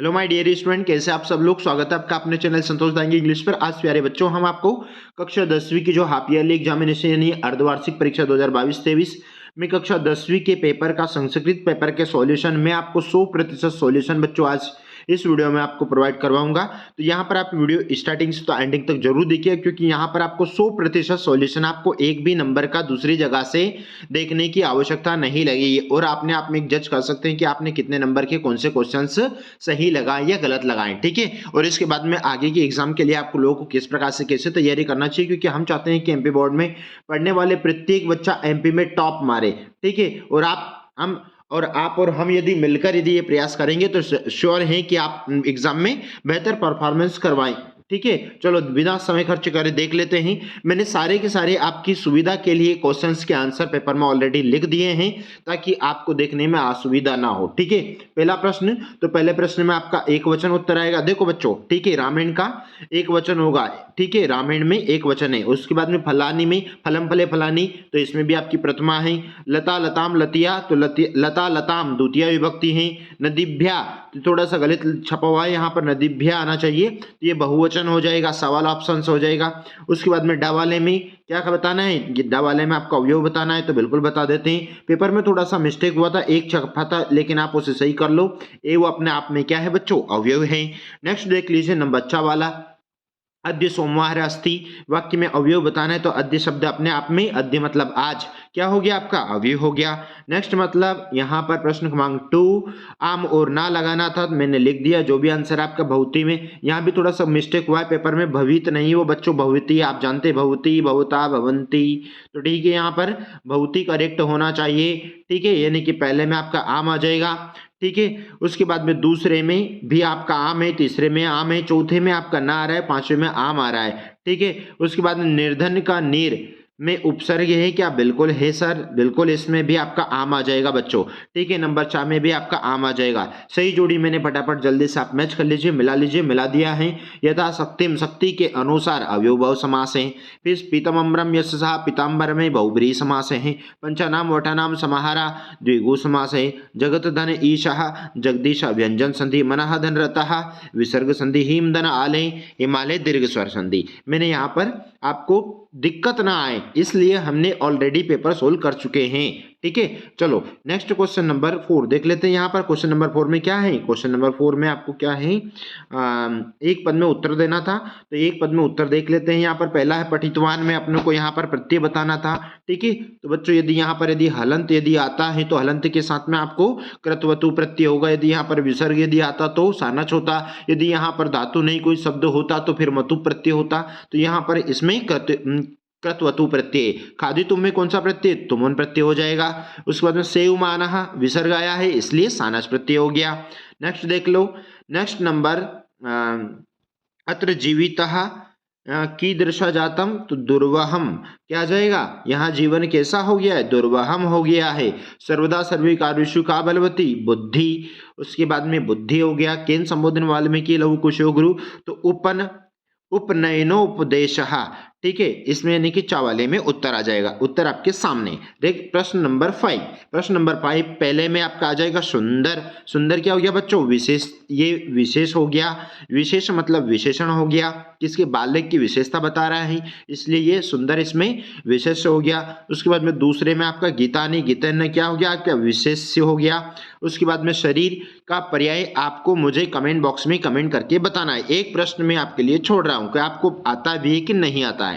Hello my dear student, कैसे आप सब लोग। स्वागत है आपका अपने चैनल संतोष दांगी इंग्लिश पर। आज प्यारे बच्चों, हम आपको कक्षा 10वीं की जो हाफ ईयरली एग्जामिनेशन यानी अर्धवार्षिक परीक्षा 2022-23 में कक्षा 10वीं के पेपर का संस्कृत पेपर के सॉल्यूशन में आपको 100% सॉल्यूशन बच्चों आज इस वीडियो में आपको प्रोवाइड करवाऊंगा। तो यहाँ पर आप वीडियो स्टार्टिंग से तो एंडिंग तक जरूर देखिए, क्योंकि यहाँ पर आपको 100% सॉल्यूशन आपको एक भी नंबर का दूसरी जगह से देखने की आवश्यकता नहीं लगेगी और आपने आप में जज कर सकते हैं कि आपने कितने नंबर के कौन से क्वेश्चंस सही लगाए या गलत लगाए। ठीक है, और इसके बाद में आगे के एग्जाम के लिए आपको लोगों को किस प्रकार से कैसे तैयारी करना चाहिए, क्योंकि हम चाहते हैं कि एमपी बोर्ड में पढ़ने वाले प्रत्येक बच्चा एमपी में टॉप मारे। ठीक है, और आप और हम यदि मिलकर यदि ये प्रयास करेंगे तो श्योर है कि आप एग्जाम में बेहतर परफॉर्मेंस करवाएं। ठीक है, चलो बिना समय खर्च करे देख लेते हैं। मैंने सारे के सारे आपकी सुविधा के लिए क्वेश्चंस के आंसर पेपर में ऑलरेडी लिख दिए हैं ताकि आपको देखने में असुविधा ना हो। ठीक है, पहला प्रश्न, तो पहले प्रश्न में आपका एक वचन उत्तर आएगा। देखो बच्चों, ठीक है, रामायण का एक वचन होगा। ठीक है, रामायण में एक वचन है। उसके बाद में फलानी में फलम फले फलानी, तो इसमें भी आपकी प्रथमा है। लता लताम लतिया, तो लता लताम द्वितीय विभक्ति है। नदीभ्या, तो थोड़ा सा गलत छपा हुआ है, यहाँ पर नदीभ्या आना चाहिए, तो ये बहुवचन हो जाएगा, सवाल ऑप्शन हो जाएगा। उसके बाद में डा वाले में क्या बताना है, डा वाले में आपका अवयव बताना है, तो बिल्कुल बता देते हैं। पेपर में थोड़ा सा मिस्टेक हुआ था, एक छपा था, लेकिन आप उसे सही कर लो। ये वो अपने आप में क्या है बच्चों, अवयव है। नेक्स्ट देख लीजिए नंबर 4 वाला, अद्य सोमवार अस्ति, वाक्य में अवयव बताना है, तो अद्य शब्द अपने आप में, अद्य मतलब आज, क्या हो गया आपका, अवयव हो गया। नेक्स्ट मतलब यहाँ पर प्रश्न क्रमांक 2, आम और ना लगाना था, तो मैंने लिख दिया। जो भी आंसर आपका भवती में, यहाँ भी थोड़ा सा मिस्टेक हुआ है पेपर में, भवित नहीं वो बच्चों, भवती आप जानते हैं, भवती भवता भवंती, तो ठीक है, यहाँ पर भवती करेक्ट होना चाहिए। ठीक है, यानी कि पहले में आपका आम आ जाएगा। ठीक है, उसके बाद में दूसरे में भी आपका आम है, तीसरे में आम है, चौथे में आपका ना आ रहा है, पांचवें में आम आ रहा है। ठीक है, उसके बाद में निर्धन का नीर में उपसर्ग है क्या, बिल्कुल है सर, बिल्कुल, इसमें भी आपका आम आ जाएगा बच्चों। ठीक है, नंबर 4 में भी आपका आम आ जाएगा। सही जोड़ी मैंने फटाफट जल्दी से आप मैच कर लीजिए, मिला लीजिए, मिला दिया है। यथा शक्तिम, शक्ति के अनुसार अवयव बहु समास है। फिर पीतमम्रम यशसा, पीताम्बर में बहुब्रीहि समास है। पंचानाम वटानाम समाहारा द्विगु समास है। जगत धन ईशः, जगदीश व्यंजन संधि। मनः धन रतः, विसर्ग संधि। हिम धन आलय, हिमालय दीर्घ स्वर संधि। मैंने यहाँ पर आपको दिक्कत ना आए इसलिए हमने ऑलरेडी पेपर सोल्व कर चुके हैं। ठीक है, चलो नेक्स्ट क्वेश्चन नंबर 4 देख लेते हैं। यहाँ पर क्वेश्चन नंबर 4 में क्या है, क्वेश्चन नंबर 4 में आपको क्या है, एक पद में उत्तर देना था, तो एक पद में उत्तर देख लेते हैं। यहाँ पर पहला है पठितवान में अपने को यहाँ पर प्रत्यय बताना था। ठीक है, तो बच्चों यदि यहाँ पर यदि हलंत यदि आता है तो हलंत के साथ में आपको कृतवतु प्रत्यय होगा। यदि यहाँ पर विसर्ग यदि आता तो सानच होता। यदि यहाँ पर धातु नहीं कोई शब्द होता तो फिर मतु प्रत्यय होता। तो यहाँ पर इसमें कृतवतु प्रत्यय। खादी तुम में कौन सा प्रत्यय, तुमन प्रत्यय हो जाएगा। उसके बाद में सेव मानः विसर्ग आया है इसलिए सानस प्रत्यय हो गया। नेक्स्ट देख लो, नेक्स्ट नंबर अत्र जीवितः कीदृशा जातम, तो दुर्वहम क्या जाएगा, यहाँ जीवन कैसा हो गया है, दुर्वहम हो गया है। सर्वदा सर्वे कार्येषु का बलवती, बुद्धि। उसके बाद में बुद्धि हो गया। केन संबोधन वाल्मीकि लघु कुशो गुरु, तो उपनयनोपदेशः। ठीक है, इसमें यानी कि चावाले में उत्तर आ जाएगा। उत्तर आपके सामने देख। प्रश्न नंबर 5, प्रश्न नंबर 5 पहले में आपका आ जाएगा सुंदर। सुंदर क्या हो गया बच्चों, विशेष, ये विशेष हो गया। विशेष मतलब विशेषण हो गया, किसके, बालक की विशेषता बता रहा है इसलिए ये सुंदर इसमें विशेष हो गया। उसके बाद में दूसरे में आपका गीतानी, गीतन क्या हो गया, क्या विशेष हो गया। उसके बाद में शरीर का पर्याय आपको मुझे कमेंट बॉक्स में कमेंट करके बताना है। एक प्रश्न मैं आपके लिए छोड़ रहा हूं कि आपको आता भी है कि नहीं आता है।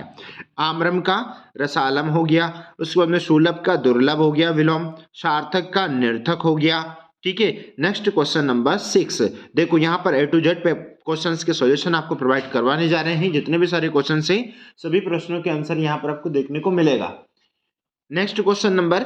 आम्रम का रसालम हो गया। उसके बाद में सुलभ का दुर्लभ हो गया, विलोम। सार्थक का निर्थक हो गया। ठीक है, नेक्स्ट क्वेश्चन नंबर 6 देखो, यहाँ पर A to Z पे क्वेश्चंस के सॉल्यूशन आपको प्रोवाइड करवाने जा रहे हैं। जितने भी सारे क्वेश्चन है सभी प्रश्नों के आंसर यहाँ पर आपको देखने को मिलेगा। Next question number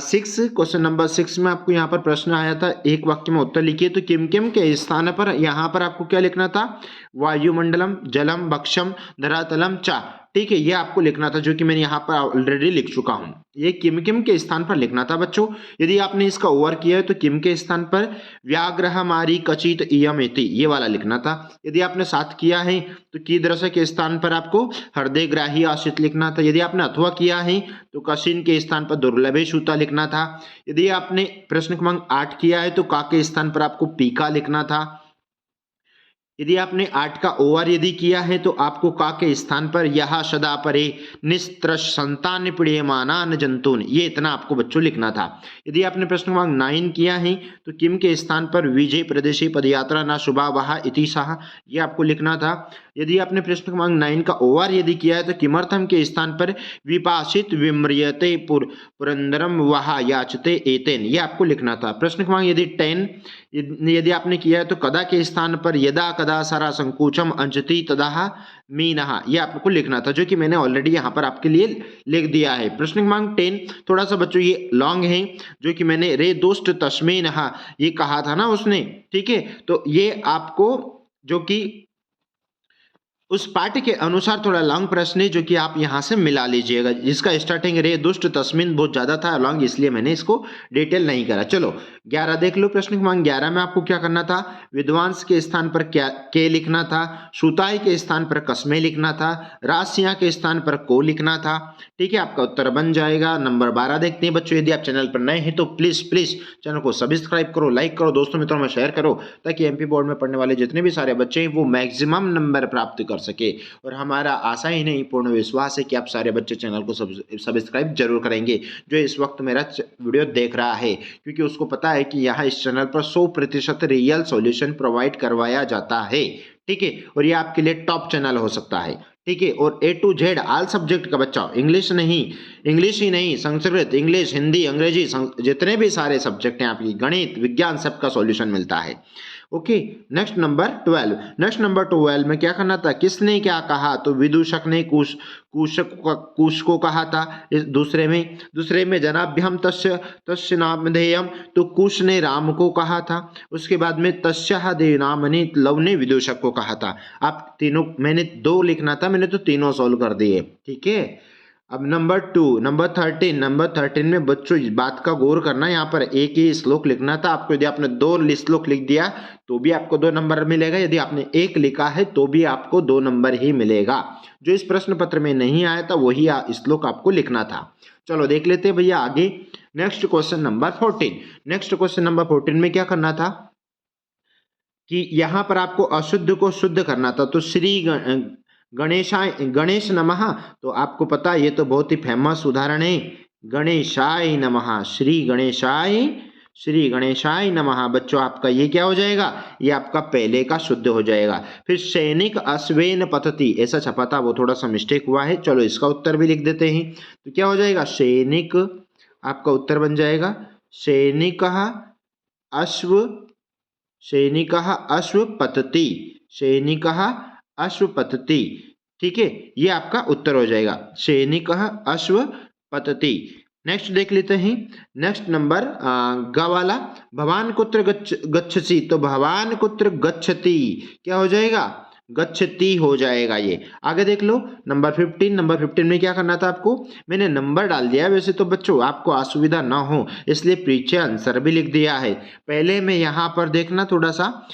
6, question number 6 में आपको यहाँ पर प्रश्न आया था, एक वाक्य में उत्तर लिखिए। तो किम किम के स्थान पर यहाँ पर आपको क्या लिखना था, वायुमंडलम, जलम, भक्षम, धरातलम, चा। ठीक है, ये आपको लिखना था, जो कि मैंने यहाँ पर ऑलरेडी लिख चुका हूँ। ये किम किम के स्थान पर लिखना था बच्चों। यदि आपने इसका ओवर किया है तो किम के स्थान पर व्याग्रह मारी कचित इयम इति, ये वाला लिखना था। यदि आपने साथ किया है तो कीदृश के स्थान पर आपको हृदय ग्राही आशित लिखना था। यदि आपने अथवा किया है तो कशिन के स्थान पर दुर्लभे सूता लिखना था। यदि आपने प्रश्न क्रमांक 8 किया है तो का के स्थान पर आपको पीका लिखना था। यदि आपने 8 का ओवर यदि किया है तो आपको का के स्थान पर यह सदा परे निस्त्रश संतान प्रियमानान जंतून, ये इतना आपको बच्चों लिखना था। यदि आपने प्रश्न क्रमांक 9 किया है तो किम के स्थान पर विजय प्रदेशी पदयात्रा न शुभा वहा इति सह, ये आपको लिखना था। यदि आपने प्रश्न क्रमांक 9 का ओवर यदि किया है तो किमर्थम के स्थान पर विपासित विम्रियते पुरंदरम वहा याचते एतेन, ये आपको लिखना था। प्रश्न क्रमांक यदि 10 यदि आपने किया है तो कदा के स्थान पर यदा कदा सारा संकोचम अंजति तदा मीनहा, ये आपको लिखना था, जो कि मैंने ऑलरेडी यहाँ पर आपके लिए लिख दिया है। प्रश्न क्रमांक 10 थोड़ा सा बच्चों ये लॉन्ग है, जो कि मैंने रे दुष्ट तस्मीनहा ये कहा था ना उसने, ठीक है, तो ये आपको जो कि उस पाठ के अनुसार थोड़ा लॉन्ग प्रश्न है, जो कि आप यहाँ से मिला लीजिएगा, जिसका स्टार्टिंग रे दुष्ट तस्मीन बहुत ज्यादा था लॉन्ग, इसलिए मैंने इसको डिटेल नहीं करा। चलो 11 देख लो। प्रश्न क्रमांक 11 में आपको क्या करना था, विद्वांस के स्थान पर क्या के लिखना था, सुताई के स्थान पर कस्मे लिखना था, राशिया के स्थान पर को लिखना था, ठीक है, आपका उत्तर बन जाएगा। नंबर 12 देखते हैं बच्चों। यदि आप चैनल पर नए हैं तो प्लीज चैनल को सब्सक्राइब करो, लाइक करो, दोस्तों मित्रों में शेयर करो, ताकि एमपी बोर्ड में पढ़ने वाले जितने भी सारे बच्चे हैं वो मैक्सिमम नंबर प्राप्त कर सके। और हमारा आशा ही नहीं पूर्ण विश्वास है कि आप सारे बच्चे चैनल को सब्सक्राइब जरूर करेंगे, जो इस वक्त मेरा वीडियो देख रहा है, क्योंकि उसको पता है कि यहाँ इस चैनल पर 100% रियल सॉल्यूशन प्रोवाइड करवाया जाता है, ठीक है, और ये आपके लिए टॉप चैनल हो सकता है, ठीक है। और A to Z all subject का बच्चा, इंग्लिश ही नहीं, संस्कृत, इंग्लिश, हिंदी, अंग्रेजी, जितने भी सारे सब्जेक्ट हैं आपकी, गणित, विज्ञान, सबका सॉल्यूशन मिलता है। ओके, नेक्स्ट नंबर 12 में क्या करना था, किसने क्या कहा, तो विदूषक ने कुश को कहा था। इस दूसरे में जनाभ्यम तस्य नामधेयम, तो कुश ने राम को कहा था। उसके बाद में तस्याः देवनामनि लव ने विदूषक को कहा था। आप तीनों, मैंने 2 लिखना था, मैंने तो तीनों सॉल्व कर दिए, ठीक है। अब नंबर 13 में बच्चों इस बात का गौर करना, यहाँ पर एक ही श्लोक लिखना था आपको। यदि आपने 2 श्लोक लिख दिया तो भी आपको 2 नंबर मिलेगा, यदि आपने 1 लिखा है तो भी आपको 2 नंबर ही मिलेगा। जो इस प्रश्न पत्र में नहीं आया था वही श्लोक आपको लिखना था। चलो देख लेते हैं भैया आगे। नेक्स्ट क्वेश्चन नंबर 14 में क्या करना था कि यहाँ पर आपको अशुद्ध को शुद्ध करना था। तो गणेश नमः, तो आपको पता है ये तो बहुत ही फेमस उदाहरण है, गणेशाय नमः, श्री गणेशाय नमः। बच्चों आपका ये क्या हो जाएगा, ये आपका पहले का शुद्ध हो जाएगा। फिर सैनिक अश्वेन पतति, ऐसा छपा था, वो थोड़ा सा मिस्टेक हुआ है। चलो इसका उत्तर भी लिख देते हैं, तो क्या हो जाएगा, सैनिक, आपका उत्तर बन जाएगा सैनिकः अश्व पतति, ठीक है, ये आपका उत्तर हो जाएगा, सैनिकः अश्व पतति। नेक्स्ट देख लेते हैं। नेक्स्ट नंबर ग वाला, भवान कुत्र गच्छसि, तो भवान कुत्र गच्छति क्या हो जाएगा, गच्छति हो जाएगा। ये आगे देख लो। नंबर 15 में क्या करना था आपको, मैंने नंबर डाल दिया, वैसे तो बच्चों आपको असुविधा ना हो इसलिए पीछे आंसर भी लिख दिया है। पहले में यहाँ पर देखना थोड़ा सा,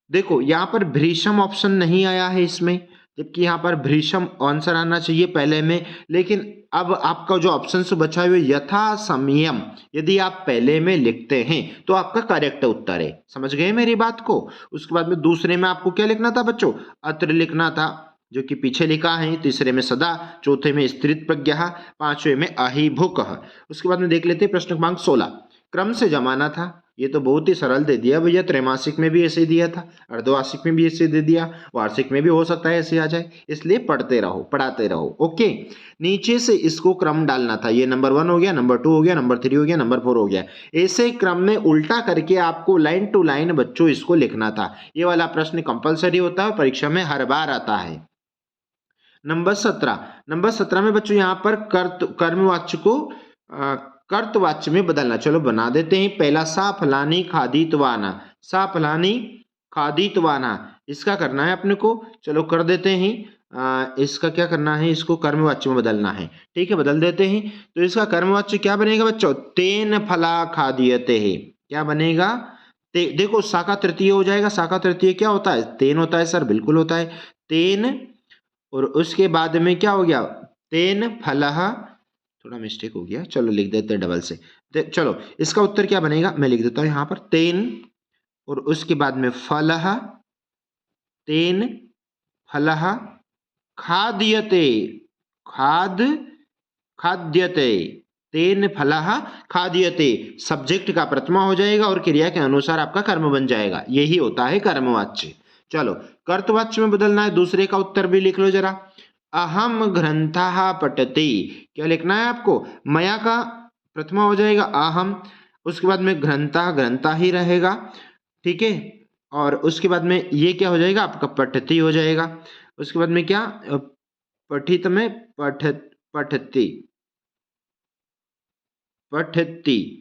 देखो यहाँ पर भीषम ऑप्शन नहीं आया है इसमें, जबकि यहाँ पर भीषम आंसर आना चाहिए पहले में, लेकिन अब आपका जो ऑप्शन बचा हुआ यथा संयम, यदि आप पहले में लिखते हैं तो आपका करेक्ट उत्तर है। समझ गए मेरी बात को। उसके बाद में दूसरे में आपको क्या लिखना था बच्चों, अत्र लिखना था, जो कि पीछे लिखा है। तीसरे में सदा, चौथे में स्त्रीत प्रज्ञा, पांचवें में अहिभुक। उसके बाद में देख लेते हैं प्रश्न क्रमांक 16, क्रम से जमाना था। ये तो बहुत ही सरल दे दिया भैया, त्रैमासिक में भी ऐसे दिया था, अर्धवार्षिक में भी ऐसे दे दिया, वार्षिक में भी हो सकता है ऐसे आ जाए, इसलिए पढ़ते रहो। ओके, नीचे से इसको क्रम डालना था। ये नंबर 1 हो गया, नंबर 2 हो गया, नंबर 3 हो गया, नंबर 4 हो गया। ऐसे क्रम में उल्टा करके आपको लाइन टू लाइन बच्चों इसको लिखना था। ये वाला प्रश्न कंपल्सरी होता है, परीक्षा में हर बार आता है। नंबर 17 में बच्चों यहाँ पर कर्मवाच्य को कर्तवाच्य में बदलना। चलो बना देते हैं। पहला, सा फलानी खादितवाना, इसका करना है अपने को। चलो कर देते हैं। इसका क्या करना है, इसको कर्मवाच्य में बदलना है, ठीक है, बदल देते हैं। तो इसका कर्मवाच्य क्या बनेगा बच्चों, तेन फला खादियते है, क्या बनेगा, देखो शाखा तृतीय हो जाएगा। शाखा तृतीय क्या होता है, तेन होता है सर, बिल्कुल होता है तेन, और उसके बाद में क्या हो गया, तेन फलह, थोड़ा मिस्टेक हो गया, चलो लिख देते हैं डबल से। चलो इसका उत्तर क्या बनेगा, मैं लिख देता हूं यहाँ पर तेन, और उसके बाद में फलह, तेन फलः खाद्यते, खाद्यते, तेन फलः खाद्यते। सब्जेक्ट का प्रथमा हो जाएगा और क्रिया के अनुसार आपका कर्म बन जाएगा। यही होता है कर्मवाच्य। चलो कर्तवाच्य में बदलना है। दूसरे का उत्तर भी लिख लो जरा। अहम ग्रंथः पठति, क्या लिखना है आपको? मया का प्रथमा हो जाएगा अहम, उसके बाद में ग्रंथः, ग्रंथा ही रहेगा, ठीक है। और उसके बाद में ये क्या हो जाएगा आपका? पठति हो जाएगा। उसके बाद में क्या? पठित में पठति, पठति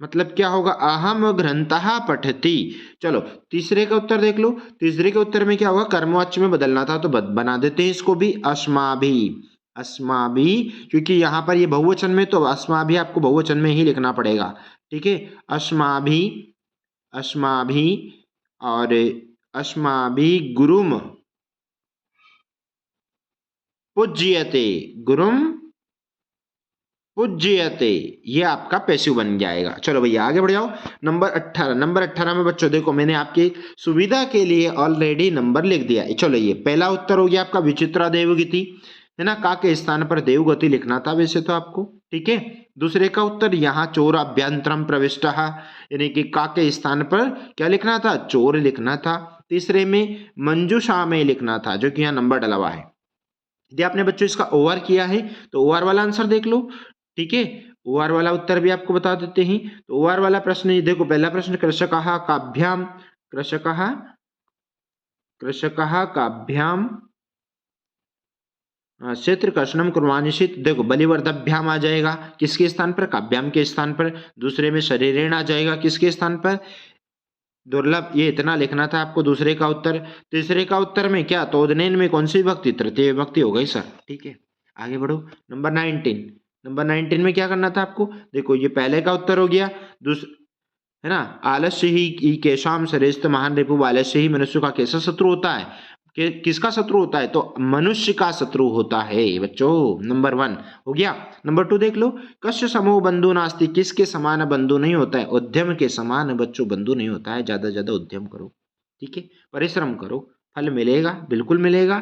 मतलब क्या होगा? अहम ग्रंथः पठति। चलो तीसरे का उत्तर देख लो। तीसरे के उत्तर में क्या होगा? कर्मवाच्य में बदलना था तो बना देते हैं इसको भी, अस्माभि, अस्माभि, क्योंकि यहाँ पर ये बहुवचन में, तो अस्माभि आपको बहुवचन में ही लिखना पड़ेगा, ठीक है। अस्माभि, अस्माभि, और अस्माभि गुरुम पूज्यते, गुरुम पूज्यते, ये आपका पैसिव बन जाएगा। चलो भैया आगे बढ़ जाओ। नंबर 18, नंबर 18 में बच्चों देखो मैंने आपकी सुविधा के लिए ऑलरेडी नंबर लिख दिया। चलो ये पहला उत्तर हो गया आपका विचित्रा देवगति, है ना। का के स्थान पर देवगति लिखना था वैसे तो आपको, ठीक है। दूसरे का उत्तर यहाँ चोर अभ्यंतरम प्रविष्ट, यानी कि का के स्थान पर क्या लिखना था? चोर लिखना था। तीसरे में मंजूषा में लिखना था, जो कि यहाँ नंबर डला हुआ है। यदि आपने बच्चों इसका ओआर किया है तो ओआर वाला आंसर देख लो, ठीक है। ओआर वाला उत्तर भी आपको बता देते हैं। तो ओआर वाला प्रश्न देखो, पहला प्रश्न कृषकः काभ्याम, कृषकः, कृषकः काभ्याम क्षेत्र कर्षणम कुर्वाणिषित, देखो बलिवर्दभ्याम आ जाएगा किसके स्थान पर? काभ्याम के स्थान पर। दूसरे में शरीरेण आ जाएगा किसके स्थान पर? दुर्लभ, ये इतना लिखना था आपको दूसरे का उत्तर। तीसरे का उत्तर में क्या? तोदनेन में कौन सी विभक्ति? तृतीय विभक्ति हो गई सर, ठीक है। आगे बढ़ो। नंबर 19, नंबर 19 में क्या करना था आपको? देखो ये पहले का उत्तर हो गया। है ना, आलस्य ही केशाम श्रेष्ठ महान रिपु, आलस्य ही मनुष्य का कैसा शत्रु होता है? किसका शत्रु होता है? तो मनुष्य का शत्रु होता है बच्चों। नंबर 1 हो गया। नंबर 2 देख लो, कस्य समूह बंधु नास्ति, किसके समान बंधु नहीं होता है? उद्यम के समान बच्चों बंधु नहीं होता है। ज्यादा ज्यादा उद्यम करो, ठीक है, परिश्रम करो, फल मिलेगा, बिल्कुल मिलेगा।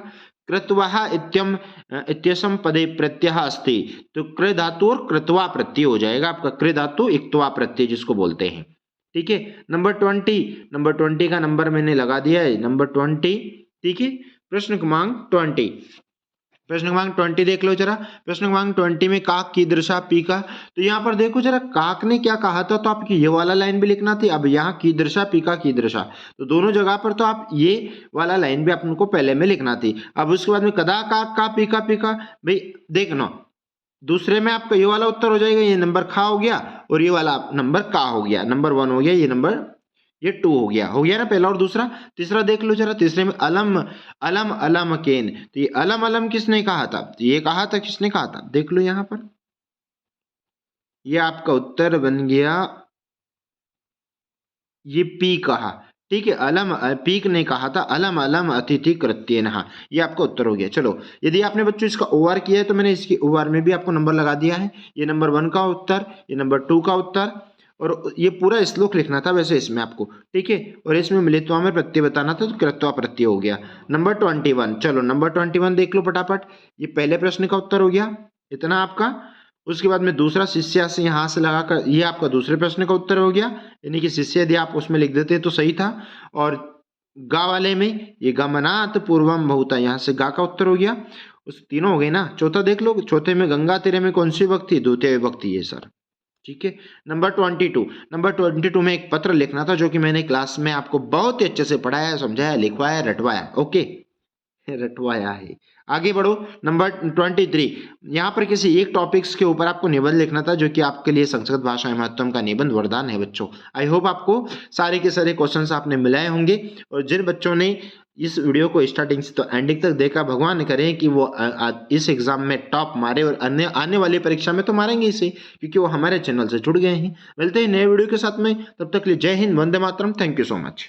कृत्वः इत्यम इत्यसम पदे प्रत्यय अस्ति, तो कृ धातु और कृत्वा प्रत्यय हो जाएगा आपका। कृ धातु इक्त्वा प्रत्यय जिसको बोलते हैं, ठीक है। नंबर 20, नंबर 20 का नंबर मैंने लगा दिया है, नंबर 20, ठीक है। प्रश्न क्रमांक 20, प्रश्न क्रमांक 20 देख लो जरा। प्रश्न क्रमांक 20 में काक की दृशा पी का, तो यहाँ पर देखो जरा काक ने क्या कहा था, तो आपकी ये वाला लाइन भी लिखना थी। अब यहाँ की दृशा पी की दृशा, तो दोनों जगह पर तो आप ये वाला लाइन भी आपको पहले में लिखना थी। अब उसके बाद में कदा काक का पी का, भाई देखना दूसरे में आपका ये वाला उत्तर हो जाएगा। ये नंबर खा हो गया और ये वाला नंबर का हो गया। नंबर 1 हो गया, ये नंबर ये 2 हो गया ना पहला और दूसरा। तीसरा देख लो जरा, तीसरे में अलम अलम अलम केन, तो ये अलम अलम किसने कहा था? तो ये कहा था, किसने कहा था? देख लो यहाँ पर, ये आपका उत्तर बन गया, ये पी कहा, ठीक है। अलम पीक ने कहा था अलम अलम अतिथि कृत्येन, ये आपका उत्तर हो गया। चलो यदि आपने बच्चों इसका ओआर किया है तो मैंने इसकी ओआर में भी आपको नंबर लगा दिया है। ये नंबर 1 का उत्तर, ये नंबर 2 का उत्तर, और ये पूरा श्लोक लिखना था वैसे इसमें आपको, ठीक है। और इसमें मिलित्वा में प्रत्यय बताना था, तो कृत्वा प्रत्यय हो गया। नंबर 21, चलो नंबर 21 देख लो फटाफट। ये पहले प्रश्न का उत्तर हो गया, इतना आपका। उसके बाद में दूसरा शिष्य से यहाँ से लगाकर ये आपका दूसरे प्रश्न का उत्तर हो गया, यानी कि शिष्य यदि आप उसमें लिख देते तो सही था। और गा वाले में ये गमनात् पूर्वम बहुता, यहाँ से गा का उत्तर हो गया। उस तीनों हो गए ना। चौथा देख लो, चौथे में गंगा तीरे में कौन सी विभक्ति? द्वितीय विभक्ति है सर, ठीक है। नंबर 22, नंबर 22 में एक पत्र लिखना था, जो कि मैंने क्लास में आपको बहुत ही अच्छे से पढ़ाया, समझाया, लिखवाया, रटवाया, ओके, रटवाया है। आगे बढ़ो। नंबर 23, यहाँ पर किसी एक टॉपिक्स के ऊपर आपको निबंध लिखना था, जो कि आपके लिए संस्कृत भाषा में महत्व का निबंध वरदान है बच्चों। आई होप आपको सारे के सारे क्वेश्चंस आपने मिलाए होंगे, और जिन बच्चों ने इस वीडियो को स्टार्टिंग से तो एंडिंग तक देखा, भगवान करें कि वो इस एग्जाम में टॉप मारे, और अन्य आने वाली परीक्षा में तो मारेंगे इसे, क्योंकि वो हमारे चैनल से जुड़ गए हैं। मिलते हैं नए वीडियो के साथ में, तब तक के लिए जय Hind, Vande Mataram, thank you so much.